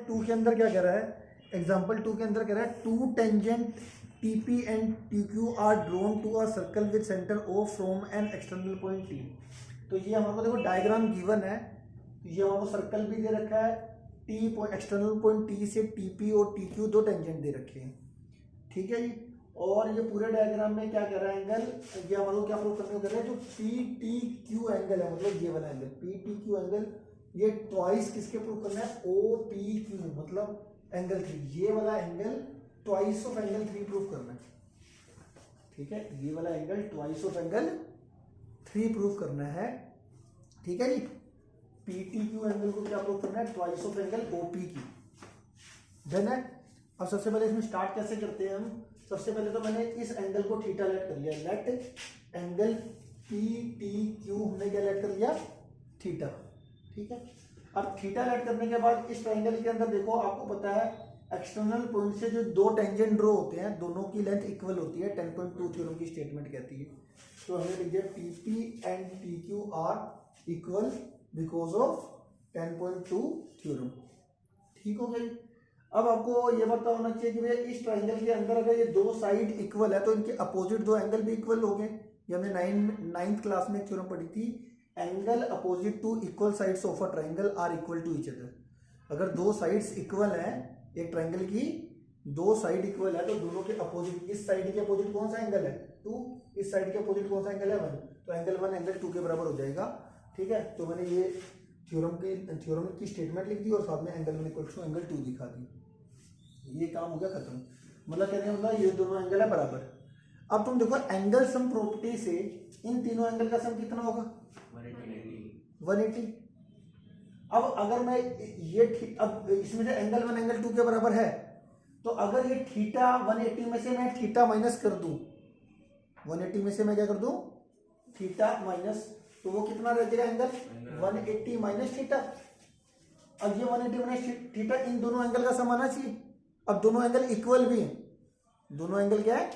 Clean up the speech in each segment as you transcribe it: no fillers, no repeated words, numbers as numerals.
To के अंदर क्या कह रहा है, एग्जाम्पल 2 के अंदर कह रहा है two tangent TP and TQ are drawn to a circle with centre O from an external point T। तो ये हमारे को देखो डायग्राम गिवन है, ये हमारे को सर्कल भी दे रखा है, T एक्सटर्नल पॉइंट T से TP और TQ दो टेंजेंट दे रखे हैं, ठीक है जी। और ये पूरे डायग्राम में क्या कह रहा है एंगल, ये हमारे को क्या प्रूव करने को कह रहा है, जो PTQ एंगल है, मतलब ये वाला एंगल PTQ एंगल, ये ट्वाइस किसके प्रूव करना है, OPQ मतलब एंगल 3, ये वाला angle twice of angle 3 prove करना है, ठीक है। ये वाला angle twice of angle 3 prove करना है, ठीक है जी। PTQ एंगल को क्या प्रूव करना है, twice of angle OPQ, done है। अब सबसे पहले इसमें स्टार्ट कैसे करते हैं हम, सबसे पहले तो मैंने इस एंगल को थीटा लेट कर लिया, लेट एंगल PTQ हमने क्या लेट कर लिया, थीटा, ठीक है। अब थीटा लेट करने के बाद इस ट्रायंगल के अंदर देखो, आपको पता है एक्सटर्नल पॉइंट से जो दो टेंजेंट ड्रॉ होते हैं दोनों की लेंथ इक्वल होती है, 10.2 थ्योरम की स्टेटमेंट कहती है। तो हमने लिख दिया TP and TQ are equal because of 10.2 theorem, ठीक हो गई। अब आपको ये पता होना चाहिए कि भैया इस ट्रायंगल के अंदर अगर ये दो साइड इक्वल है तो इनके अपोजिट दो एंगल भी इक्वल हो गए। ये हमने नाइन्थ क्लास में एक थ्योरम पढ़ी थी, angle opposite to equal sides of a triangle are equal to each other. अगर दो साइड्स इक्वल हैं एक ट्रायंगल की, दो साइड इक्वल है तो दोनों के अपोजिट, इस साइड के अपोजिट कौन सा एंगल है 2, इस साइड के अपोजिट कौन सा एंगल है 1, तो एंगल 1 एंगल 2 के बराबर हो जाएगा, ठीक है। तो मैंने ये थ्योरम की स्टेटमेंट लिख दी और साथ में एंगल 1 इक्वल टू एंगल 2 दिखा दी, ये काम हो गया खत्म। मतलब कहने का मतलब ये दोनों एंगल है बराबर। अब तुम देखो एंगल सम प्रॉपर्टी से इन तीनों एंगल का सम कितना होगा, 180। अब अगर मैं ये अब इसमें से एंगल 1 एंगल 2 के बराबर है, तो अगर ये थीटा 180 में से मैं थीटा माइनस कर दूं, 180 में से मैं क्या कर दूं, थीटा माइनस, तो वो कितना रह जाएगा एंगल 180 माइनस थीटा। अब ये 180 माइनस थीटा, इन दोनों एंगल का सम आना चाहिए। अब दोनों एंगल इक्वल भी हैं, दोनों एंगल क्या है,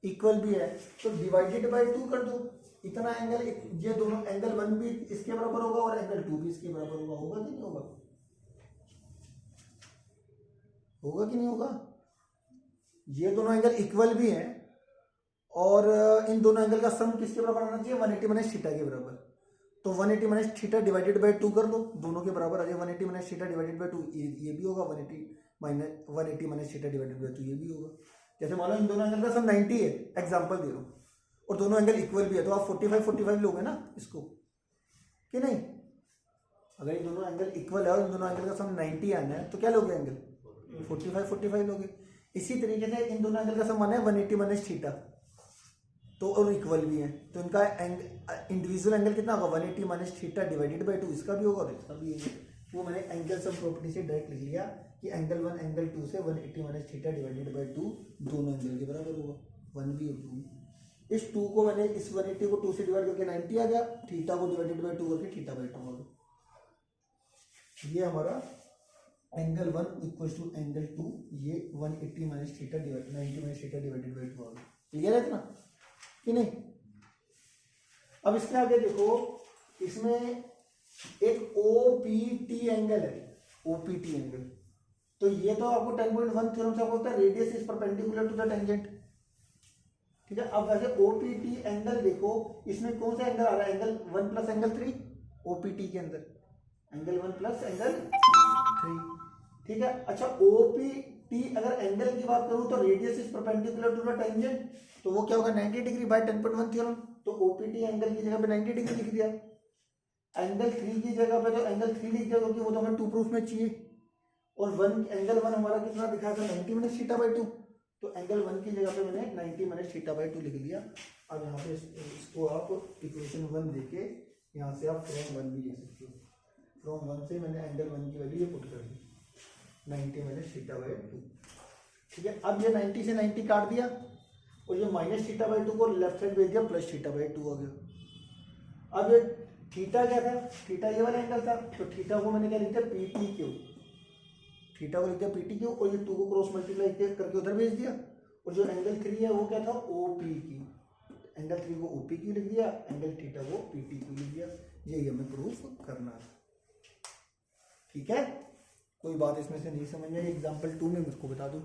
इक्वल भी है, तो डिवाइडेड बाय 2 कर दो, इतना एंगल, ये दोनों एंगल 1 भी इसके बराबर होगा और एंगल 2 भी इसके बराबर होगा, होगा कि नहीं होगा, होगा कि नहीं होगा। ये दोनों एंगल इक्वल भी हैं और इन दोनों एंगल का सम किसके बराबर आना चाहिए, 180 माइनस थीटा के बराबर। तो 180 माइनस थीटा डिवाइडेड बाय 2 कर दो, दोनों के बराबर आ जाए, 180 माइनस थीटा डिवाइडेड बाय 2 ये भी होगा, 180 माइनस थीटा डिवाइडेड बाय 2 ये भी होगा। जैसे मान लो इन दोनों एंगल का सम 90 है, एग्जांपल दे रहा हूँ, और दोनों एंगल इक्वल भी है, तो आप 45 लोगे ना इसको, कि नहीं। अगर इन दोनों एंगल इक्वल है और इन दोनों एंगल का सम 90 आना है तो क्या लोगे एंगल 45 लोगे। इसी तरीके से इन दोनों एंगल का सम आना है 180 माइनस थीटा, तो और इक्वल भी है, तो इनका इंडिविजुअल एंगल कितना होगा, 180 माइनस थीटा डिवाइडेड बाय 2, इसका भी होगा और इसका भी होगा। वो मैंने एंगल सम प्रॉपर्टी से डायरेक्ट लिख लिया कि एंगल 1 एंगल 2 से 180 माइनस थीटा डिवाइडेड बाय 2 दोनों एंगल के बराबर होगा, 1 भी और 2। इस 2 को मैंने इस 180 को 2 से डिवाइड करके 90 आ गया, थीटा को डिवाइडेड बाय 2 करके थीटा बाय 2 आ गया। ये हमारा एंगल 1 इक्वल टू एंगल 2, ये 180 minus theta divide 90 minus theta divided by 2 आ गया। क्लियर है इतना कि नहीं। अब इसके आगे देखो, इसमें एक OPT एंगल है, OPT एंगल, तो ये तो आपको 10.1 थ्योरम से आपको होता है radius is perpendicular to the tangent, ठीक है। अब वैसे OPT एंगल देखो, इसमें कौन सा एंगल आ रहा है, एंगल 1 प्लस एंगल 3, OPT के अंदर एंगल 1 प्लस एंगल 3, ठीक है। अच्छा OPT अगर एंगल की बात करूं तो radius is perpendicular to the tangent, तो वो क्या होगा 90 डिग्री बाय 10.1 थ्योरम, तो OPT एंगल की जगह पे 90 डिग्री लिख दिया। एंगल 3 की जगह पे तो एंगल 3 लिख दिया क्योंकि वो तो हमें 2 प्रूफ में चाहिए, और एंगल 1 हमारा कितना दिखा था 90 माइनस थीटा बाय 2, तो एंगल 1 की जगह पे मैंने 90 माइनस थीटा बाय 2 लिख लिया। अब यहाँ पे इसको आप इक्वेशन 1 देके यहाँ से आप फ्रॉम 1 भी लिख सकते हो, फ्रॉम 1 से मैंने एंगल 1 की वैल्यू ये पुट कर दी 90 माइनस थीटा बाय 2, ठीक है। अब ये 90 से 90 काट दिया और ये माइनस थीटा बाय 2 को लेफ्ट साइड भेज दिया, प्लस थीटा बाय 2 आ गया। अब ये थीटा क्या था, थीटा ये वाला एंगल था, तो थीटा को मैंने क्या लिख दिया PTQ, थीटा को लिख दिया PTQ, और ये 2 को क्रॉस मल्टीप्लाई करके उधर भेज दिया, और जो एंगल 3 है वो क्या था OPQ, एंगल 3 को OPQ लिख दिया, एंगल थीटा को PTQ लिख दिया। यही हमें प्रूफ करना है, ठीक है। कोई बात इसमें से नहीं समझ में, एग्जाम्पल 2 में मुझको बता दो।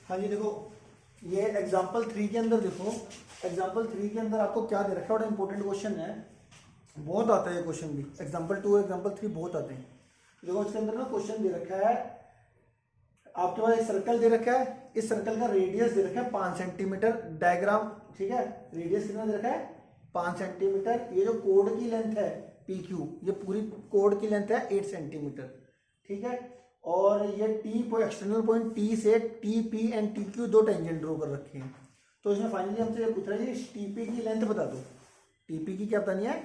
हाँ जी देखो, ये एग्जाम्पल 3 के अंदर देखो, एग्जाम्पल 3 के अंदर आपको क्या दे रखा है, बड़ा इंपॉर्टेंट क्वेश्चन है, बहुत आता है ये क्वेश्चन भी। एग्जाम्पल 2 एग्जाम्पल 3 बहुत आते हैं। देखो इसके अंदर ना क्वेश्चन दे रखा है, आपके पास एक सर्कल दे रखा है, इस सर्कल का रेडियस दे रखा है 5 सेंटीमीटर, डायग्राम ठीक है, रेडियस कितना दे रखा है 5 सेंटीमीटर, ये जो कोड की लेंथ है PQ, ये पूरी कोड की लेंथ है 8 सेंटीमीटर, ठीक है। और ये एक्सटर्नल पॉइंट T से TP एंड TQ दो टेंजेंट ड्रॉ कर रखे हैं। तो इसमें फाइनली हमसे ये पूछ रहा है TP की लेंथ बता दो, TP की क्या बतानी है,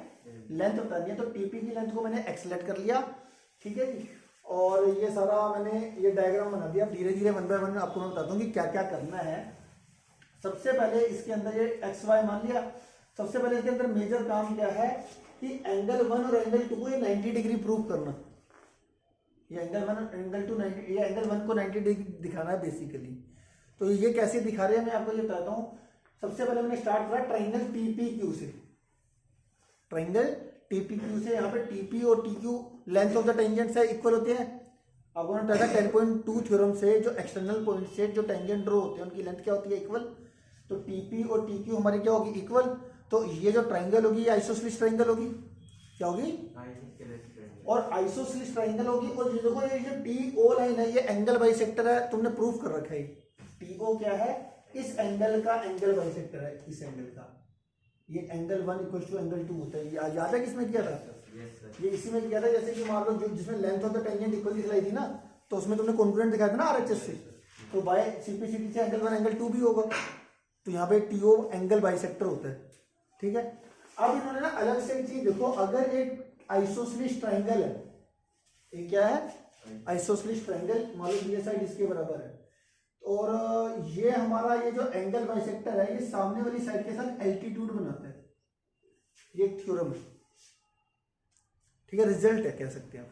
लेंथ बतानी है। तो TP की लेंथ को मैंने एक्सलेट कर लिया, ठीक है जी। और ये सारा मैंने ये डायग्राम बना दिया। धीरे धीरे 1 बाय 1 आपको मैं बताता हूँ कि क्या क्या करना है। सबसे पहले इसके अंदर ये XY मान लिया। सबसे पहले इसके अंदर मेजर काम क्या है कि एंगल 1 और एंगल 2 को ये 90 डिग्री प्रूव करना। ये एंगल 1 और एंगल 2 90, ये एंगल 1 को 90 डिग्री दिखाना है बेसिकली। तो ये कैसे दिखा रहे हैं मैं आपको ये बताता हूँ। सबसे पहले मैंने स्टार्ट करा ट्राइंगल TPQ से, ट्राइंगल TPQ से। यहाँ पे TP और TQ length of the tangents है इक्वल होते हैं। आपको ने बताया 10.2 थ्योरम से जो एक्सटर्नल पॉइंट से जो टेंजेंट ड्रॉ होते हैं उनकी लेंथ क्या होती है, इक्वल। तो TP और TQ हमारी क्या होगी, इक्वल। तो ये जो ट्राइंगल होगी ये आइसोसेलेस ट्राइंगल होगी, क्या होगी, और आइसोसेलेस ट्राइंगल होगी। और ये देखो ये जो TO लाइन है ये एंगल बाइसेक्टर है, तुमने प्रूफ कर रखा है। TO क्या है, इस एंगल का एंगल बाइसेक्टर है, इस एंगल का। ये एंगल 1 इक्वल टू एंगल 2 होता है। याद है किसमें किया था, ये इसी में किया था। जैसे कि मान लो जो जिसमें length of the tangent equal दिखलाई थी ना, तो उसमें तुमने कॉन्ग्रुएंट दिखाया था ना RHS से, तो बाय CPCT से एंगल 1 एंगल 2 भी होगा। तो यहाँ पे TO एंगल बाइसेक्टर होता है, ठीक है। अब इन्होंने ना अलग से एक चीज देखो, अगर एक आइसोसेलेस ट्राइंगल है, ये क्या है आइसोसेलेस ट्राइंगल, मान लो ये साइड इसके बराबर है, और ये हमारा ये जो एंगल बाइसेक्टर है ये सामने वाली साइड के साथ एल्टीट्यूड बनाता है। ये एक थ्योरम है, ठीक है, रिजल्ट है कह सकते हैं आप,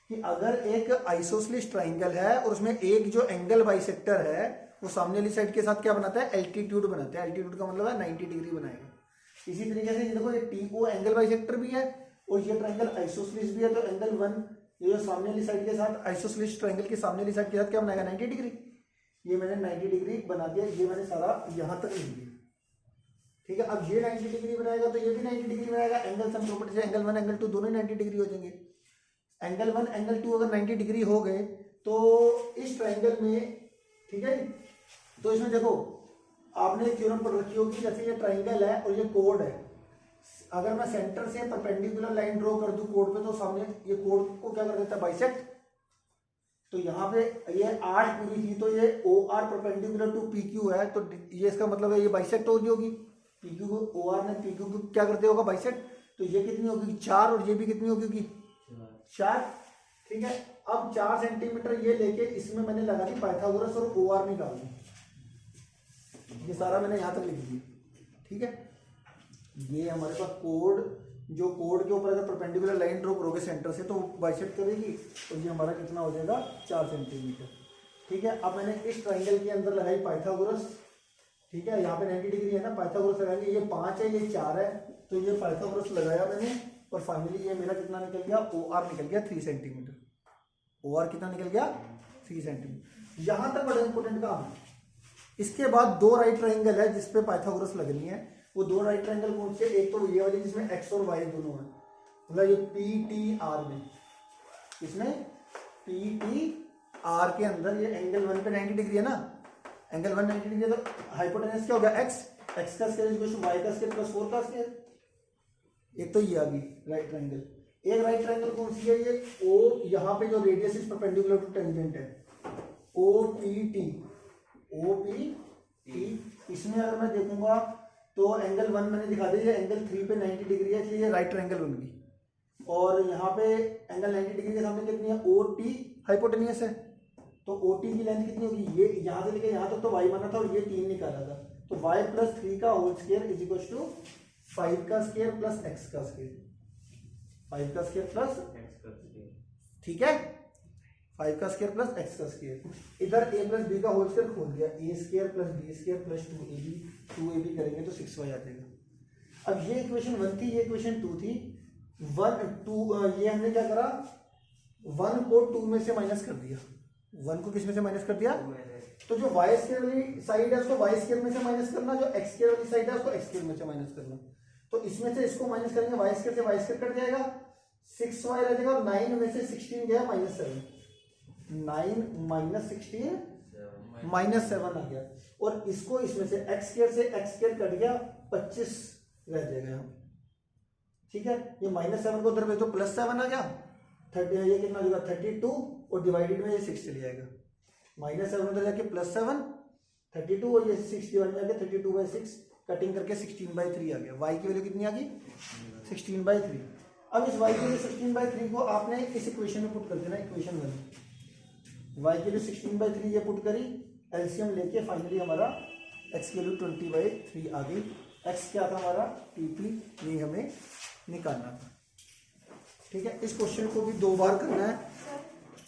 कि अगर एक आइसोसेलेस ट्राइंगल है और उसमें एक जो एंगल बाइसेक्टर है वो सामने वाली साइड के साथ क्या बनाता है, एल्टीट्यूड बनाता है। एल्टीट्यूड का मतलब है 90 डिग्री बनाएगा। इसी तरीके से देखो ये TO एंगल बाइसेक्टर भी है और ये ट्राइंगल आइसोसेलेस भी है। तो एंगल 1 ये जो सामने वाली साइड के साथ आइसोसेलेस ट्राइंगल के सामने वाली साइड के साथ क्या बनाएगा, 90 डिग्री। ये मैंने 90 डिग्री बना दिया, ये मैंने सारा यहां तक लिख दिया, ठीक है। अब ये 90 डिग्री बनाएगा तो ये भी 90 डिग्री बनाएगा। एंगल सम प्रॉपर्टी से एंगल 1 एंगल 2 दोनों ही 90 डिग्री हो जाएंगे। एंगल 1 एंगल 2 अगर 90 डिग्री हो गए तो इस ट्राइंगल में, ठीक है। तो इसमें देखो आपने एक थ्योरम पढ़ रखी होगी, जैसे ये ट्राइंगल है और ये कोड है, अगर मैं सेंटर से परपेंडिकुलर लाइन ड्रॉ कर दूं कोड पे तो सामने ये कोड को क्या कर देता है, बाइसेक्ट। तो यहाँ पे ये 8 पूरी थी तो ये OR परपेंडिकुलर टू PQ है, तो ये इसका मतलब है ये बाइसेक्ट हो रही होगी। PQ को OR ने PQ को क्या करते होगा, बाइसेक्ट। तो ये कितनी होगी 4 और ये भी कितनी होगी 4, ठीक है। अब 4 सेंटीमीटर ये लेके इसमें मैंने लगा दी पाइथागोरस और OR निकाल दी। ये सारा मैंने यहाँ तक लिख दिया, ठीक है। ये हमारे पास कोड, जो कोड के ऊपर अगर परपेंडिकुलर लाइन ड्रॉ करोगे सेंटर से तो बाइसेक्ट करेगी, तो ये हमारा कितना हो जाएगा 4 सेंटीमीटर, ठीक है। अब मैंने इस ट्राइंगल के अंदर लगाई पाइथागोरस, ठीक है। यहाँ पे 90 डिग्री है ना, पाइथागोरस लगाएंगे। ये 5 है ये 4 है, तो ये पाइथागोरस लगाया मैंने और फाइनली ये मेरा कितना निकल गया, OR निकल गया 3 सेंटीमीटर। OR कितना निकल गया 3 सेंटीमीटर। यहाँ तक बड़ा इंपॉर्टेंट काम है। इसके बाद 2 राइट ट्राइंगल है जिसपे पाइथागोरस लगनी है। वो 2 राइट ट्राइंगल कौन से, एक तो ये वाली जिसमें X और Y दोनों है, मतलब ये PTR में, इसमें PTR के अंदर ये एंगल 1 पे 90 डिग्री है ना, एंगल 1 90 डिग्री है, तो हाइपोटेनस क्या हो गया X का स्क्वायर इक्वल टू Y का स्क्वायर प्लस 4 का स्क्वायर। एक तो ये आ गई राइट ट्राइंगल। एक राइट ट्राइंगल कौन सी है, ये O, यहाँ पे जो radius is perpendicular to tangent है, OPT। इसमें अगर मैं देखूंगा तो एंगल 1 मैंने दिखा दिया, एंगल 3 पे 90 डिग्री है, इसलिए ये राइट ट्राइंगल बन गई। और यहाँ पे एंगल 90 डिग्री के सामने कितनी है, OT हाइपोटेनियस है, तो OT की लेंथ कितनी होगी, ये यहाँ से लेके यहाँ तक तो y माना था और ये 3 निकाला था, तो y प्लस 3 का whole square is equal to 5 का स्क्वायर प्लस x का स्क्वायर, 5 का स्क्वायर प्लस x का स्क्वायर, ठीक है। 5 का स्क्वायर प्लस x का स्क्वायर। इधर a प्लस b का होल स्क्वायर खोल दिया, a square plus b square plus 2ab करेंगे तो 6y आ जाएगा। अब ये इक्वेशन 1 थी, ये इक्वेशन 2 थी। 1 2 ये हमने क्या करा, 1 को 2 में से माइनस कर दिया, 1 को किस में से माइनस कर दिया, तो जो वाई स्क्वायर वाली साइड है उसको वाई स्क्वायर में से माइनस करना, जो एक्स स्क्वायर वाली साइड है उसको एक्स स्क्वायर में से माइनस करना। तो इसमें से इसको माइनस करेंगे, वाई स्क्वायर से वाई स्क्वायर कट जाएगा, 6y रह जाएगा, और 9 में से 16 गया -7, 9 - 16 -7 आ गया, और इसको इसमें से एक्स स्क्वायर से एक्स स्क्वायर कट गया, 25 रह जाएगा यहाँ। ठीक है, ये -7 को उधर भेज दो, +7 आ गया, 30, ये कितना होगा 32, और डिवाइडेड में ये 6 चले जाएगा, -7 उधर जाके +7 32, और ये 6 डिवाइड में जाके 32/6 कटिंग करके 16/3 आ गया। y की वैल्यू कितनी आ गई 16/3। अब इस y की वैल्यू 16/3 को आपने इस इक्वेशन में पुट कर देना, इक्वेशन 1, y की वैल्यू 16/3 ये पुट करी, एलसीएम लेके फाइनली हमारा x की वैल्यू 20/3 आ गई। x क्या था हमारा TP, ये हमें निकालना था। ठीक है, इस क्वेश्चन को भी 2 बार करना है।